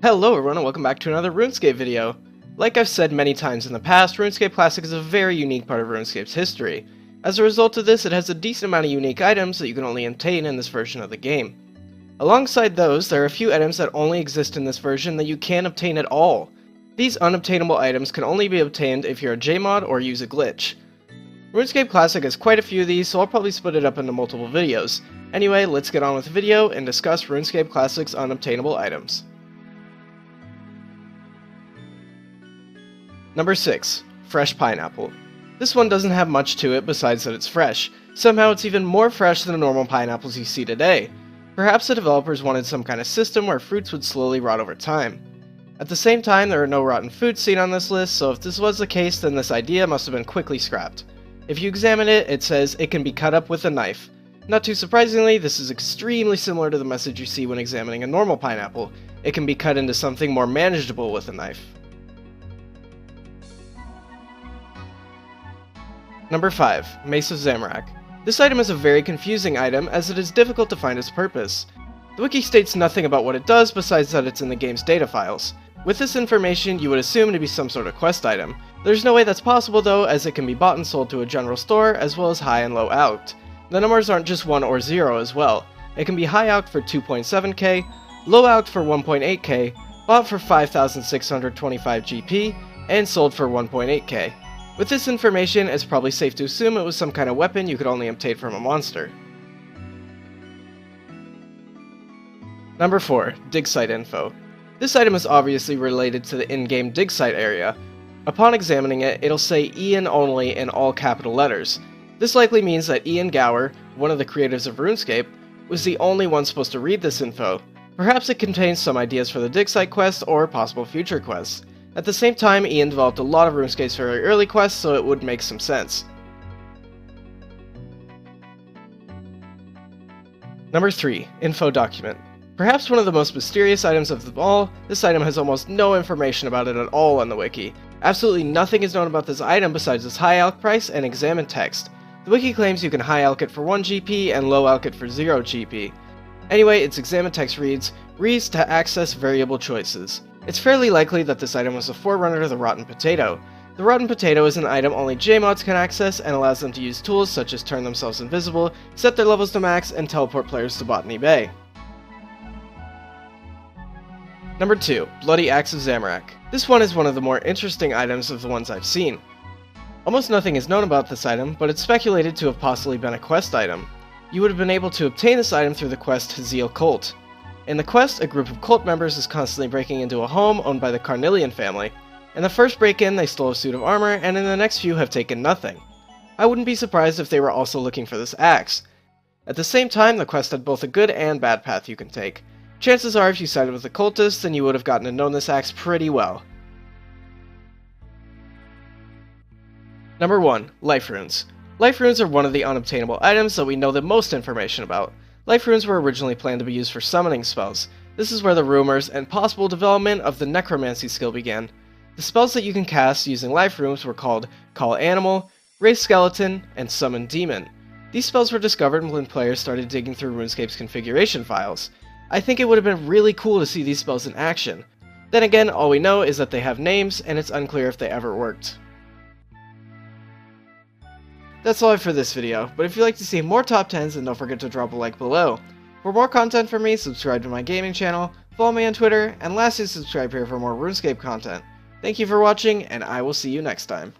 Hello everyone and welcome back to another RuneScape video. Like I've said many times in the past, RuneScape Classic is a very unique part of RuneScape's history. As a result of this, it has a decent amount of unique items that you can only obtain in this version of the game. Alongside those, there are a few items that only exist in this version that you can't obtain at all. These unobtainable items can only be obtained if you're a Jmod or use a glitch. RuneScape Classic has quite a few of these, so I'll probably split it up into multiple videos. Anyway, let's get on with the video and discuss RuneScape Classic's unobtainable items. Number 6. Fresh Pineapple. This one doesn't have much to it besides that it's fresh. Somehow it's even more fresh than the normal pineapples you see today. Perhaps the developers wanted some kind of system where fruits would slowly rot over time. At the same time, there are no rotten fruits seen on this list, so if this was the case, then this idea must have been quickly scrapped. If you examine it, it says it can be cut up with a knife. Not too surprisingly, this is extremely similar to the message you see when examining a normal pineapple. It can be cut into something more manageable with a knife. Number 5. Mace of Zamorak. This item is a very confusing item as it is difficult to find its purpose. The wiki states nothing about what it does besides that it's in the game's data files. With this information, you would assume it to be some sort of quest item. There's no way that's possible though, as it can be bought and sold to a general store as well as high and low alked. The numbers aren't just 1 or 0 as well. It can be high alked for 2.7k, low alked for 1.8k, bought for 5,625 GP, and sold for 1.8k. With this information, it's probably safe to assume it was some kind of weapon you could only obtain from a monster. Number 4. Digsite Info. This item is obviously related to the in-game Digsite area. Upon examining it, it'll say Ian only in all capital letters. This likely means that Ian Gower, one of the creators of RuneScape, was the only one supposed to read this info. Perhaps it contains some ideas for the Digsite quest or possible future quests. At the same time, Ian developed a lot of RuneScape's very early quests, so it would make some sense. Number 3. Info Document. Perhaps one of the most mysterious items of them all, this item has almost no information about it at all on the wiki. Absolutely nothing is known about this item besides its high alk price and examine text. The wiki claims you can high alk it for 1 GP and low alk it for 0 GP. Anyway, its examine text reads to access variable choices. It's fairly likely that this item was a forerunner to the Rotten Potato. The Rotten Potato is an item only Jmods can access and allows them to use tools such as turn themselves invisible, set their levels to max, and teleport players to Botany Bay. Number 2. Bloody Axe of Zamorak. This one is one of the more interesting items of the ones I've seen. Almost nothing is known about this item, but it's speculated to have possibly been a quest item. You would have been able to obtain this item through the quest Hazeal Cult. In the quest, a group of cult members is constantly breaking into a home owned by the Colonello family. In the first break-in, they stole a suit of armor, and in the next few have taken nothing. I wouldn't be surprised if they were also looking for this axe. At the same time, the quest had both a good and bad path you can take. Chances are if you sided with the cultists, then you would have gotten to know this axe pretty well. Number 1. Life Runes. Life Runes are one of the unobtainable items that we know the most information about. Life Runes were originally planned to be used for summoning spells. This is where the rumors and possible development of the necromancy skill began. The spells that you can cast using Life Runes were called Call Animal, Raise Skeleton, and Summon Demon. These spells were discovered when players started digging through RuneScape's configuration files. I think it would have been really cool to see these spells in action. Then again, all we know is that they have names, and it's unclear if they ever worked. That's all I have for this video, but if you'd like to see more top 10s, then don't forget to drop a like below. For more content from me, subscribe to my gaming channel, follow me on Twitter, and lastly subscribe here for more RuneScape content. Thank you for watching, and I will see you next time.